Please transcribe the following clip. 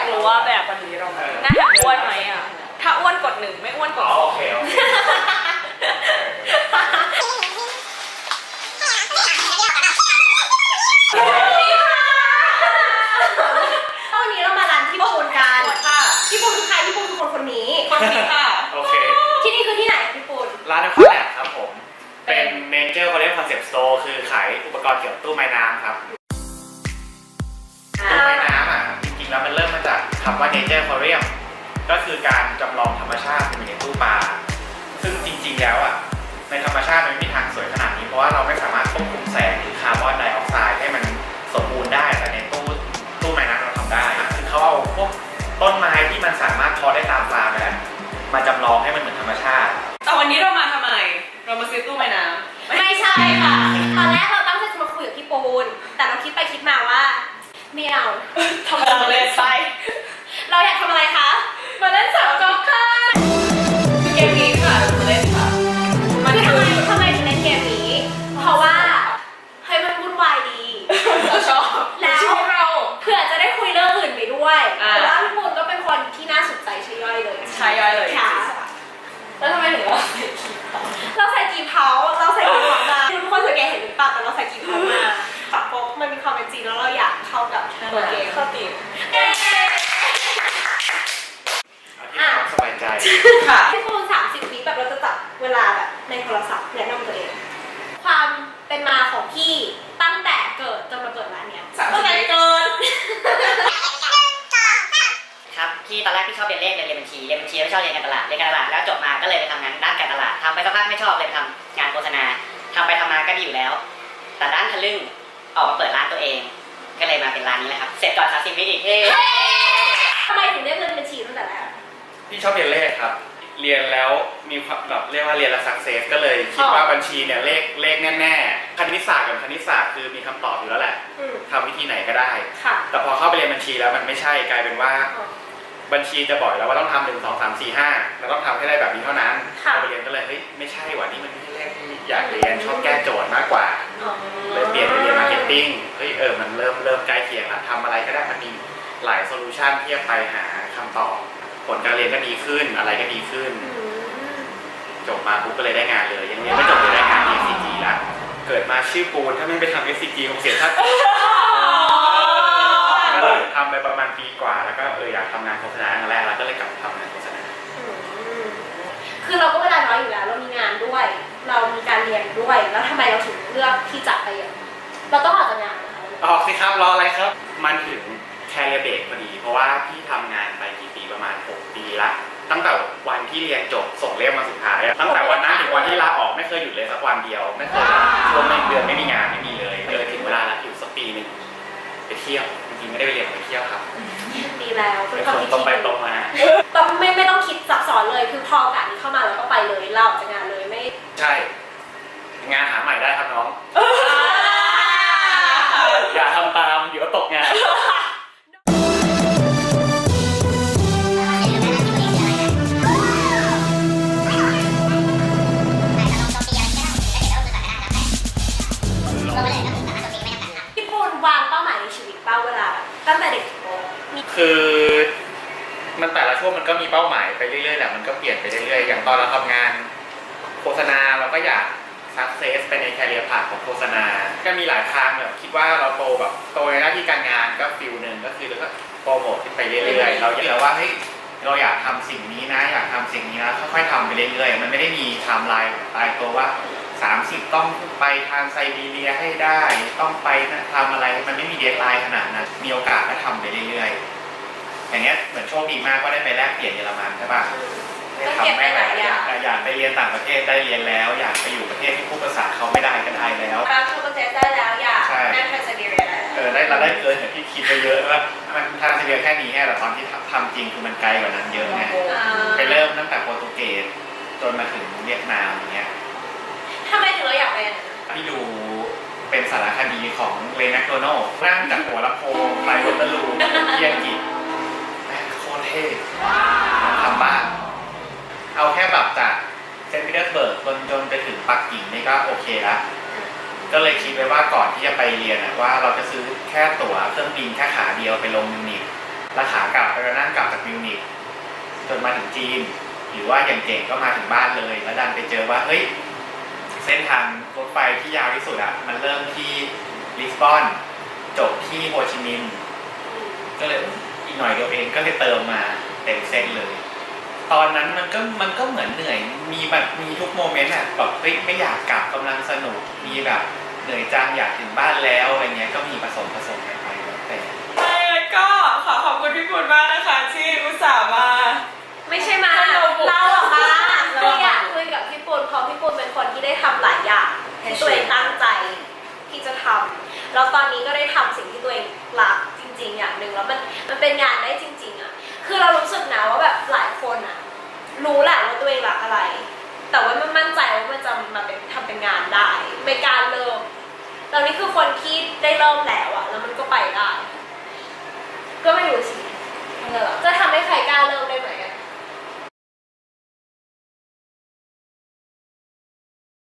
ากรู้ว่าแบบวันนี้เราหน้าอ้วนไหมอ่ะถ้าอ้วนกด1ไม่อ้วนกด2โอเควันนี้เรามาร้านพี่ปูนกันพี่ปูนคือใครพี่ปูนคือคนนี้ค่ะโอเคที่นี่คือที่ไหนพี่ปูนร้านน้ำข้าวแหลกครับผมเป็นเนเจอร์คอนเซ็ปต์สโตร์คือขายอุปกรณ์เกี่ยวกับตู้ไม้น้ำครับตู้ไม้น้ำอ่ะจริงๆแล้วมันเริ่มมาจากคำว่า Nature Aquarium ก็คือการจำลองธรรมชาติอยู่ในตู้ปลาซึ่งจริงๆแล้วอ่ะในธรรมชาติมันไม่มีทางสวยขนาดนี้เพราะว่าเราไม่สามารถควบคุมแสงหรือคาร์บอนไดออกไซด์ให้มันสมบูรณ์ได้แต่ในตู้ไม้น้ำเราทำได้คือเขาเอาพวกต้นไม้ที่มันสามารถเพาะได้ตามปลาแบบมาจำลองให้มันเหมือนธรรมชาติแต่วันนี้เรามาทำไมเรามาซื้อตู้ไม้น้ำไม่ใช่ค่ะตอนแรกเราตั้งใจจะมาคุยกับพี่ปูนแต่เราคิดไปคิดมาว่าไม่เอาทำอะไรไปเราอยากทำอะไรคะมาเล่นสาวกอล์ฟค่ะเกมนี้ค่ะมาเล่นค่ะคือทำไมถึงเล่นเกมนี้เพราะว่าเฮ้ยมันวุ่นวายดีเราชอบแล้วเราเผื่อจะได้คุยเรื่องอื่นไปด้วยเพราะว่าพี่ปูนก็เป็นคนที่น่าสนใจใช่ย่อยเลยใช่ย่อยเลยค่ะแล้วทำไมถึงเราใส่กีเพาเราใส่กีเพามาทุกคนสังเกตเห็นหรือเปล่าแต่เราใส่กีเพามาปักโป๊กมันมีความเป็นจริงแล้วเราอยากเข้ากับตัวเกมเข้าตีมสบายใจค่ะพี่ปูน30 วิแบบเราจะจับเวลาแบบในโทรศัพท์แนะนำตัวเองความเป็นมาของพี่ตั้งแต่เกิดจนมาเปิดร้านเนี้ยตั้งแต่เกิดครับพี่ตอนแรกพี่ชอบเรียนเลขเรียนบัญชีไม่ชอบเรียนการตลาดแล้วจบมาก็เลยไปทำงานด้านการตลาดทำไปสักพักไม่ชอบเลยไปทำงานโฆษณาทำไปทำมาก็ดีอยู่แล้วแต่ด้านทะลึ่งออกมาเปิดร้านตัวเองก็เลยมาเป็นร้านนี้แหละครับเสร็จก่อน30 วิอีกทำไมถึงได้เรียนบัญชีตั้งแต่แรกพี่ชอบเรียนเลขครับเรียนแล้วมีความแบบเรียกว่าเรียนแล้วสักเซสก็เลยคิดว่าบัญชีเนี่ยเลขแน่ๆคณิตศาสตร์กับคณิตศาสตร์คือมีคำตอบอยู่แล้วแหละทำวิธีไหนก็ได้แต่พอเข้าไปเรียนบัญชีแล้วมันไม่ใช่กลายเป็นว่าบัญชีจะบอกแล้วว่าต้องทำ1 2 3 4 5แล้วต้องทำให้ได้แบบนี้เท่านั้นพอไปเรียนก็เลยเฮ้ยไม่ใช่ว่ะนี่มันไม่ใช่เลขที่อยากเรียนชอบแก้โจทย์มากกว่าเลยเปลี่ยนไปเรียนมาร์เก็ตติ้งเฮ้ยมันเริ่มใกล้เคียงละทำอะไรก็ได้มันมีหลายโซลูชันที่จะไปหาคำตอบผลการเรียนก็ดีขึ้นอะไรก็ดีขึ้นจบมาปุ๊บก็เลยได้งานเลยยังไม่จบเลยได้งาน SCG แล้วเกิดมาชื่อปูนถ้าไม่ไปทำ SCG คงเสียท่าก็เลยทำไปประมาณปีกว่าแล้วก็อยากทำงานโฆษณาครั้งแรกแล้วก็เลยกลับมาทำงานโฆษณาคือเราก็เวลาน้อยอยู่แล้วเรามีงานด้วยเรามีการเรียนด้วยแล้วทำไมเราถึงเลือกที่จะไปเราต้องออกจากงานออกสิครับรออะไรครับมันถึงแคเรียร์เบรกพอดีเพราะว่าพี่ทำงานไปกี่ปีประมาณ6 ปีละตั้งแต่วันที่เรียนจบส่งเล่มมาสุดท้ายตั้งแต่วันนั้นถึงวันที่ลาออกไม่เคยหยุดเลยสักวันเดียวไม่เคยช่วง1 เดือนไม่มีงานไม่มีเลยถึงเวลาแล้วอยู่สักปีนึงไปเที่ยวจริงๆไม่ได้ไปเรียนไปเที่ยวครับดีแล้วเป็นคนตรงไปตรงมาต้องไม่ต้องคิดซับซ้อนเลยคือพอโอกาสนี้เข้ามาเราก็ไปเลยเราออกจากงานเลยไม่ใช่งานหาใหม่ได้ครับน้องอย่าทำตามเดี๋ยวตกงานพี่ปูนวางเป้าหมายในชีวิตเป้าเวลาตั้งแต่เด็กคือมันแต่ละช่วงมันก็มีเป้าหมายไปเรื่อยๆแหละมันก็เปลี่ยนไปเรื่อยๆอย่างตอนเราทำงานโฆษณาเราก็อยากซักเซสไปในแคเรียร์พาธของโฆษณาก็มีหลายทางแบบคิดว่าเราโตในหน้าที่การงานก็ฟิลนึงก็คือแล้วก็โปรโมทขึ้นไปเรื่อยๆเราอยากว่าเฮ้ยเราอยากทำสิ่งนี้นะอยากทำสิ่งนี้นะค่อยๆทำไปเรื่อยๆมันไม่ได้มีไทม์ไลน์ตายตัวว่า30ต้องไปทางไซบีเรียให้ได้ต้องไปทำอะไรมันไม่มีเดดไลน์ขนาดนั้นมีโอกาสก็ทำไปเรื่อยๆอย่างเงี้ยเหมือนโชคดีมากก็ได้ไปแลกเปลี่ยนเยอรมันใช่ป่ะทำได้หลายอย่างอยากไปเรียนต่างประเทศได้เรียนแล้วอยากไปอยู่ประเทศที่พูดภาษาเขาไม่ได้ก็ได้แล้วเข้าประเทศได้แล้วอยากนั่งทางไซบีเรียได้เราได้เกินอย่างที่คิดไปเยอะว่ามันทางไซบีเรียแค่นี้แค่แต่ตอนที่ทำจริงคือมันไกลกว่านั้นเยอะไงไปเริ่มตั้งแต่โปรตุเกสจนมาถึงเวียดนามอย่างเงี้ยทำไมถึงเราอยากเป็นที่ดูเป็นสารคดีของเรย์แมคโดนัลด์นั่งจากหัวลำโพงไปวอเตอร์ลูที่อังกฤษโคตรเท่ทำบ้านเอาแค่แบบจากเซนต์ปีเตอร์สเบิร์กจนไปถึงปักกิ่งนี่ก็โอเคแล้วก็เลยคิดไว้ว่าก่อนที่จะไปเรียนว่าเราจะซื้อแค่ตั๋วเครื่องบินแค่ขาเดียวไปลงมิวนิกแล้วขากลับไป จนนั่งกลับจากมิวนิกจนมาถึงจีน หรือว่าอย่างเก่งก็มาถึงบ้านเลยแล้วดันไปเจอว่าเฮ้ยเส้นทางรถไฟที่ยาวที่สุดอะมันเริ่มที่ลิสบอนจบที่โฮจิมินห์ก็เลยอีกหน่อยเดียวเองก็เลยเติมมาเต็มเส้นเลย ตอนนั้นมันก็เหมือนเหนื่อยมีทุกโมเมนต์อะแบบเฮ้ยไม่อยากกลับกำลังสนุกมีแบบเหนื่อยจังอยากถึงบ้านแล้วอะไรเงี้ยก็มีผสมกันไปแต่ ก็ขอบคุณพี่ปุณมากนะคะที่อุตส่าห์มา ไม่ใช่มา ให้เราบุก เราอะมา เรา คือ อะ อยากคุยกับพี่ปุณเพราะพี่ปุณเป็นคนที่ได้ทำหลายอย่างที่ตัวเองตั้งใจที่จะทำแล้วตอนนี้ก็ได้ทำสิ่งที่ตัวเองรักจริงๆอย่างหนึ่งแล้วมันเป็นงานได้จริงๆอะคือเรารู้สึกนะว่าแบบหลายคนอะรู้แหละว่าตัวเองรักอะไร แต่ว่าไม่มั่นใจว่ามันจะมาเป็นทำเป็นงานได้ไม่กล้าเริ่มแล้วนี่คือคนที่ได้เริ่มแล้วอะแล้วมันก็ไปได้ ก็ไม่รู้สิ